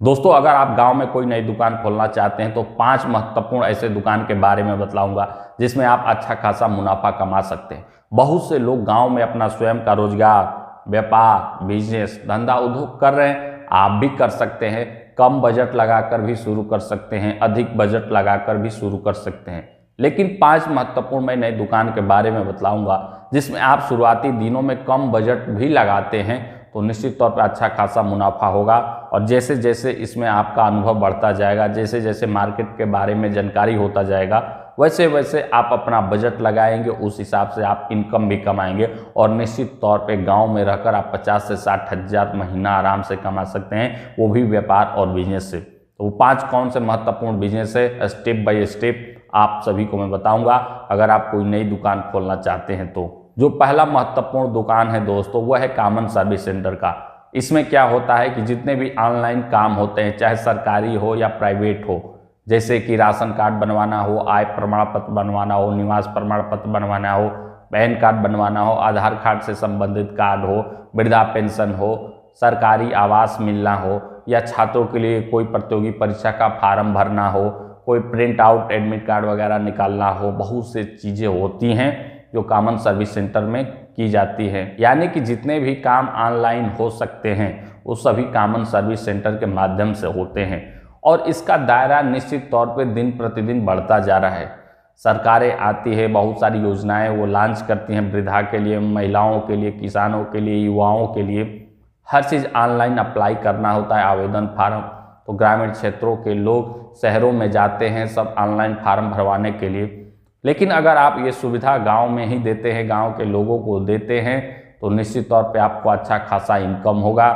दोस्तों, अगर आप गांव में कोई नई दुकान खोलना चाहते हैं तो 5 महत्वपूर्ण ऐसे दुकान के बारे में बतलाऊंगा जिसमें आप अच्छा खासा मुनाफा कमा सकते हैं। बहुत से लोग गांव में अपना स्वयं का रोजगार, व्यापार, बिजनेस, धंधा, उद्योग कर रहे हैं। आप भी कर सकते हैं। कम बजट लगाकर भी शुरू कर सकते हैं, अधिक बजट लगाकर भी शुरू कर सकते हैं। लेकिन 5 महत्वपूर्ण मैं नई दुकान के बारे में बतलाऊंगा जिसमें आप शुरुआती दिनों में कम बजट भी लगाते हैं तो निश्चित तौर पर अच्छा खासा मुनाफा होगा। और जैसे जैसे इसमें आपका अनुभव बढ़ता जाएगा, जैसे जैसे मार्केट के बारे में जानकारी होता जाएगा, वैसे वैसे आप अपना बजट लगाएंगे, उस हिसाब से आप इनकम भी कमाएंगे और निश्चित तौर पे गांव में रहकर आप 50 से 60 हज़ार महीना आराम से कमा सकते हैं, वो भी व्यापार और बिजनेस से। तो वो 5 कौन से महत्वपूर्ण बिजनेस है, स्टेप बाय स्टेप आप सभी को मैं बताऊंगा अगर आप कोई नई दुकान खोलना चाहते हैं तो। जो पहला महत्वपूर्ण दुकान है दोस्तों, वह है कॉमन सर्विस सेंटर का। इसमें क्या होता है कि जितने भी ऑनलाइन काम होते हैं, चाहे सरकारी हो या प्राइवेट हो, जैसे कि राशन कार्ड बनवाना हो, आय प्रमाण पत्र बनवाना हो, निवास प्रमाण पत्र बनवाना हो, पैन कार्ड बनवाना हो, आधार कार्ड से संबंधित कार्ड हो, वृद्धा पेंशन हो, सरकारी आवास मिलना हो, या छात्रों के लिए कोई प्रतियोगी परीक्षा का फार्म भरना हो, कोई प्रिंट आउट एडमिट कार्ड वगैरह निकालना हो, बहुत से चीज़ें होती हैं जो कॉमन सर्विस सेंटर में की जाती है। यानी कि जितने भी काम ऑनलाइन हो सकते हैं वो सभी कॉमन सर्विस सेंटर के माध्यम से होते हैं और इसका दायरा निश्चित तौर पे दिन प्रतिदिन बढ़ता जा रहा है। सरकारें आती है, बहुत सारी योजनाएं वो लॉन्च करती हैं, वृद्धा के लिए, महिलाओं के लिए, किसानों के लिए, युवाओं के लिए। हर चीज़ ऑनलाइन अप्लाई करना होता है, आवेदन फार्म। तो ग्रामीण क्षेत्रों के लोग शहरों में जाते हैं सब ऑनलाइन फार्म भरवाने के लिए। लेकिन अगर आप ये सुविधा गांव में ही देते हैं, गांव के लोगों को देते हैं, तो निश्चित तौर पे आपको अच्छा खासा इनकम होगा।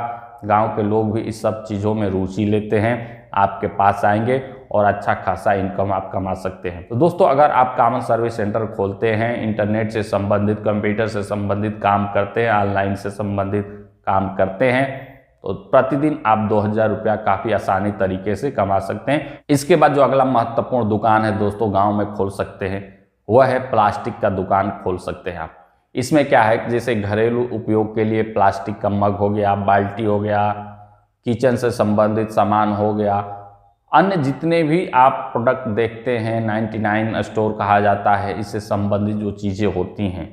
गांव के लोग भी इस सब चीज़ों में रुचि लेते हैं, आपके पास आएंगे और अच्छा खासा इनकम आप कमा सकते हैं। तो दोस्तों, अगर आप कॉमन सर्विस सेंटर खोलते हैं, इंटरनेट से संबंधित, कंप्यूटर से संबंधित काम करते हैं, ऑनलाइन से संबंधित काम करते हैं, तो प्रतिदिन आप 2000 रुपया काफ़ी आसानी तरीके से कमा सकते हैं। इसके बाद जो अगला महत्वपूर्ण दुकान है दोस्तों गांव में खोल सकते हैं, वह है प्लास्टिक का दुकान खोल सकते हैं आप। इसमें क्या है कि जैसे घरेलू उपयोग के लिए प्लास्टिक का मग हो गया, बाल्टी हो गया, किचन से संबंधित सामान हो गया, अन्य जितने भी आप प्रोडक्ट देखते हैं, 99 स्टोर कहा जाता है, इससे संबंधित जो चीज़ें होती हैं,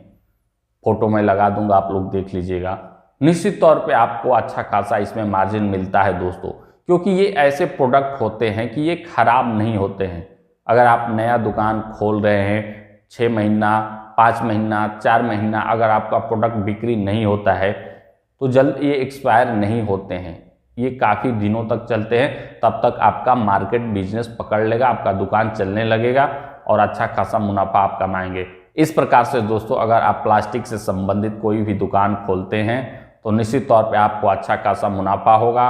फोटो में लगा दूंगा, आप लोग देख लीजिएगा। निश्चित तौर पे आपको अच्छा खासा इसमें मार्जिन मिलता है दोस्तों, क्योंकि ये ऐसे प्रोडक्ट होते हैं कि ये खराब नहीं होते हैं। अगर आप नया दुकान खोल रहे हैं, 6 महीना, 5 महीना, 4 महीना अगर आपका प्रोडक्ट बिक्री नहीं होता है तो जल्द ये एक्सपायर नहीं होते हैं, ये काफ़ी दिनों तक चलते हैं। तब तक आपका मार्केट बिजनेस पकड़ लेगा, आपका दुकान चलने लगेगा और अच्छा खासा मुनाफा आप कमाएंगे। इस प्रकार से दोस्तों, अगर आप प्लास्टिक से संबंधित कोई भी दुकान खोलते हैं तो निश्चित तौर पे आपको अच्छा खासा मुनाफा होगा।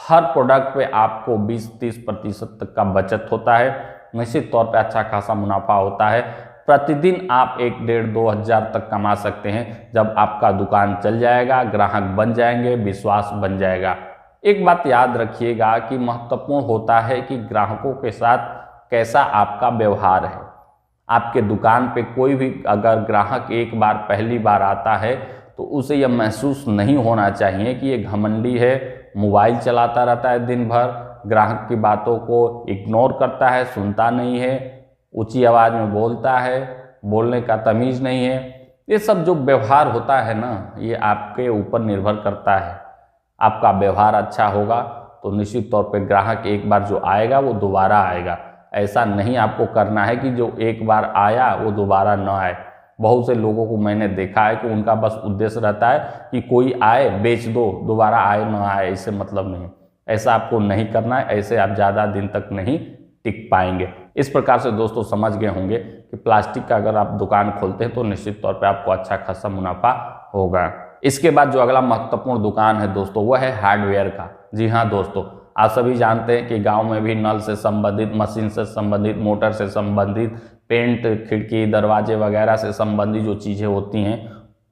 हर प्रोडक्ट पे आपको 20-30% तक का बचत होता है। निश्चित तौर पे अच्छा खासा मुनाफा होता है। प्रतिदिन आप 1-1.5-2 हज़ार तक कमा सकते हैं जब आपका दुकान चल जाएगा, ग्राहक बन जाएंगे, विश्वास बन जाएगा। एक बात याद रखिएगा कि महत्वपूर्ण होता है कि ग्राहकों के साथ कैसा आपका व्यवहार है। आपके दुकान पे कोई भी अगर ग्राहक एक बार पहली बार आता है तो उसे यह महसूस नहीं होना चाहिए कि ये घमंडी है, मोबाइल चलाता रहता है दिन भर, ग्राहक की बातों को इग्नोर करता है, सुनता नहीं है, ऊंची आवाज़ में बोलता है, बोलने का तमीज़ नहीं है। ये सब जो व्यवहार होता है ना, ये आपके ऊपर निर्भर करता है। आपका व्यवहार अच्छा होगा तो निश्चित तौर पे ग्राहक एक बार जो आएगा वो दोबारा आएगा। ऐसा नहीं आपको करना है कि जो एक बार आया वो दोबारा न आए। बहुत से लोगों को मैंने देखा है कि उनका बस उद्देश्य रहता है कि कोई आए बेच दो, दोबारा आए ना आए इससे मतलब नहीं। ऐसा आपको नहीं करना है, ऐसे आप ज़्यादा दिन तक नहीं टिक पाएंगे। इस प्रकार से दोस्तों समझ गए होंगे कि प्लास्टिक का अगर आप दुकान खोलते हैं तो निश्चित तौर पे आपको अच्छा खासा मुनाफा होगा। इसके बाद जो अगला महत्वपूर्ण दुकान है दोस्तों, वह है हार्डवेयर का। जी हाँ दोस्तों, आप सभी जानते हैं कि गांव में भी नल से संबंधित, मशीन से संबंधित, मोटर से संबंधित, पेंट, खिड़की, दरवाजे वगैरह से संबंधित जो चीज़ें होती हैं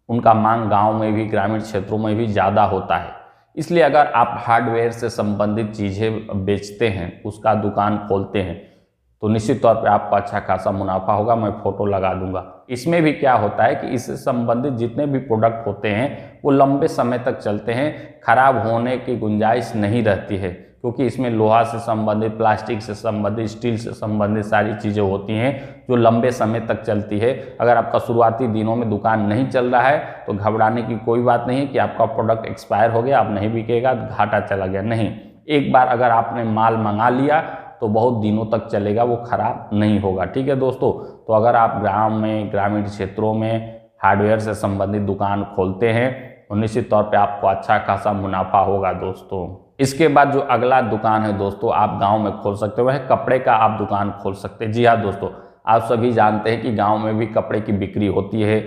उनका मांग गांव में भी, ग्रामीण क्षेत्रों में भी ज़्यादा होता है। इसलिए अगर आप हार्डवेयर से संबंधित चीज़ें बेचते हैं, उसका दुकान खोलते हैं, तो निश्चित तौर पे आपको अच्छा खासा मुनाफा होगा। मैं फोटो लगा दूंगा। इसमें भी क्या होता है कि इससे संबंधित जितने भी प्रोडक्ट होते हैं वो लंबे समय तक चलते हैं, खराब होने की गुंजाइश नहीं रहती है, क्योंकि इसमें लोहा से संबंधित, प्लास्टिक से संबंधित, स्टील से संबंधित सारी चीज़ें होती हैं जो लंबे समय तक चलती है। अगर आपका शुरुआती दिनों में दुकान नहीं चल रहा है तो घबराने की कोई बात नहीं है कि आपका प्रोडक्ट एक्सपायर हो गया, अब नहीं बिकेगा, घाटा चला गया। नहीं, एक बार अगर आपने माल मंगा लिया तो बहुत दिनों तक चलेगा, वो खराब नहीं होगा। ठीक है दोस्तों, तो अगर आप गाँव में, ग्रामीण क्षेत्रों में हार्डवेयर से संबंधित दुकान खोलते हैं तो निश्चित तौर पे आपको अच्छा खासा मुनाफा होगा दोस्तों। इसके बाद जो अगला दुकान है दोस्तों, आप गांव में खोल सकते हो, वह कपड़े का आप दुकान खोल सकते हैं। जी हाँ दोस्तों, आप सभी जानते हैं कि गांव में भी कपड़े की बिक्री होती है।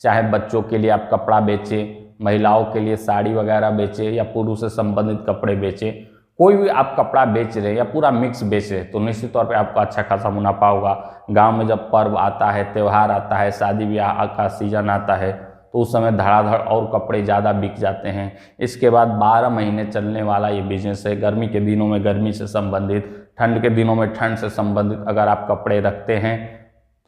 चाहे बच्चों के लिए आप कपड़ा बेचें, महिलाओं के लिए साड़ी वगैरह बेचें, या पुरुष से संबंधित कपड़े बेचें, कोई भी आप कपड़ा बेच रहे हैं या पूरा मिक्स बेच रहे हैं तो निश्चित तौर पे आपको अच्छा खासा मुनाफा होगा। गांव में जब पर्व आता है, त्यौहार आता है, शादी ब्याह का सीजन आता है तो उस समय धड़ाधड़ और कपड़े ज़्यादा बिक जाते हैं। इसके बाद 12 महीने चलने वाला ये बिजनेस है। गर्मी के दिनों में गर्मी से संबंधित, ठंड के दिनों में ठंड से संबंधित अगर आप कपड़े रखते हैं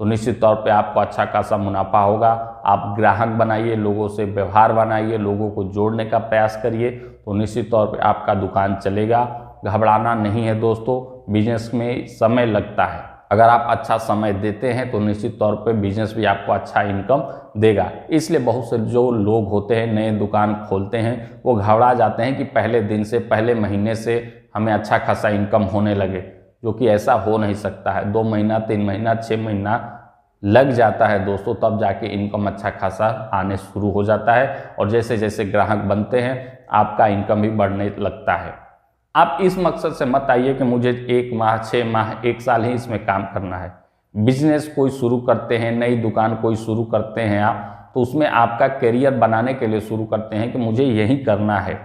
तो निश्चित तौर पे आपको अच्छा खासा मुनाफा होगा। आप ग्राहक बनाइए, लोगों से व्यवहार बनाइए, लोगों को जोड़ने का प्रयास करिए तो निश्चित तौर पे आपका दुकान चलेगा। घबराना नहीं है दोस्तों, बिजनेस में समय लगता है। अगर आप अच्छा समय देते हैं तो निश्चित तौर पे बिजनेस भी आपको अच्छा इनकम देगा। इसलिए बहुत से जो लोग होते हैं नए दुकान खोलते हैं वो घबरा जाते हैं कि पहले दिन से, पहले महीने से हमें अच्छा खासा इनकम होने लगे, जो कि ऐसा हो नहीं सकता है। 2 महीना, 3 महीना, 6 महीना लग जाता है दोस्तों, तब जाके इनकम अच्छा खासा आने शुरू हो जाता है। और जैसे जैसे ग्राहक बनते हैं आपका इनकम भी बढ़ने लगता है। आप इस मकसद से मत आइए कि मुझे 1 माह, 6 माह, 1 साल ही इसमें काम करना है। बिजनेस कोई शुरू करते हैं, नई दुकान कोई शुरू करते हैं आप, तो उसमें आपका करियर बनाने के लिए शुरू करते हैं कि मुझे यही करना है।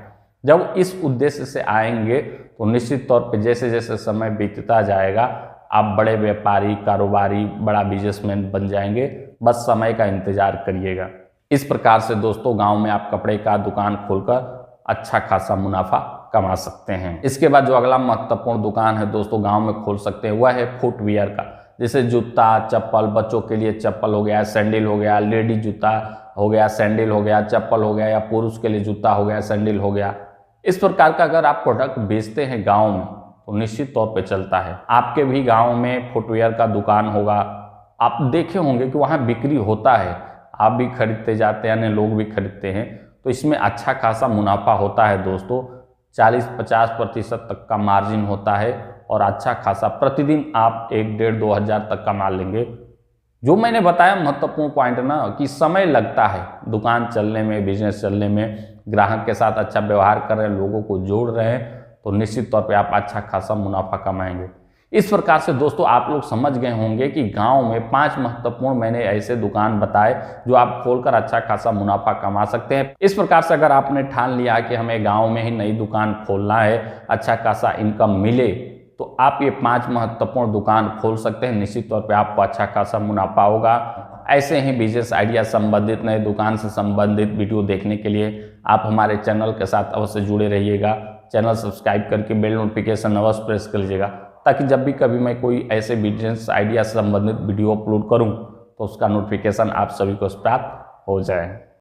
जब इस उद्देश्य से आएंगे तो निश्चित तौर पे जैसे जैसे समय बीतता जाएगा आप बड़े व्यापारी, कारोबारी, बड़ा बिजनेसमैन बन जाएंगे। बस समय का इंतजार करिएगा। इस प्रकार से दोस्तों गांव में आप कपड़े का दुकान खोलकर अच्छा खासा मुनाफा कमा सकते हैं। इसके बाद जो अगला महत्वपूर्ण दुकान है दोस्तों गांव में खोल सकते हैं वह है फुटवियर का। जैसे जूता, चप्पल, बच्चों के लिए चप्पल हो गया, सैंडल हो गया, लेडीज जूता हो गया, सैंडल हो गया, चप्पल हो गया, या पुरुष के लिए जूता हो गया, सैंडल हो गया। इस प्रकार का अगर आप प्रोडक्ट बेचते हैं गांव में तो निश्चित तौर पे चलता है। आपके भी गांव में फुटवियर का दुकान होगा, आप देखे होंगे कि वहाँ बिक्री होता है, आप भी खरीदते जाते हैं, अन्य लोग भी खरीदते हैं, तो इसमें अच्छा खासा मुनाफा होता है दोस्तों। 40-50% तक का मार्जिन होता है और अच्छा खासा प्रतिदिन आप 1-1.5-2 हज़ार तक कमा लेंगे। जो मैंने बताया महत्वपूर्ण पॉइंट ना कि समय लगता है दुकान चलने में, बिजनेस चलने में, ग्राहक के साथ अच्छा व्यवहार कर रहे हैं, लोगों को जोड़ रहे हैं तो निश्चित तौर पे आप अच्छा खासा मुनाफा कमाएंगे। इस प्रकार से दोस्तों आप लोग समझ गए होंगे कि गांव में 5 महत्वपूर्ण मैंने ऐसे दुकान बताए जो आप खोलकर अच्छा खासा मुनाफा कमा सकते हैं। इस प्रकार से अगर आपने ठान लिया कि हमें गांव में ही नई दुकान खोलना है, अच्छा खासा इनकम मिले, तो आप ये 5 महत्वपूर्ण दुकान खोल सकते हैं। निश्चित तौर पे आपको अच्छा खासा मुनाफा होगा। ऐसे ही बिजनेस आइडिया संबंधित, नए दुकान से संबंधित वीडियो देखने के लिए आप हमारे चैनल के साथ अवश्य जुड़े रहिएगा। चैनल सब्सक्राइब करके बेल नोटिफिकेशन अवश्य प्रेस कर लीजिएगा, ताकि जब भी कभी मैं कोई ऐसे बिजनेस आइडिया से संबंधित वीडियो अपलोड करूं तो उसका नोटिफिकेशन आप सभी को प्राप्त हो जाए।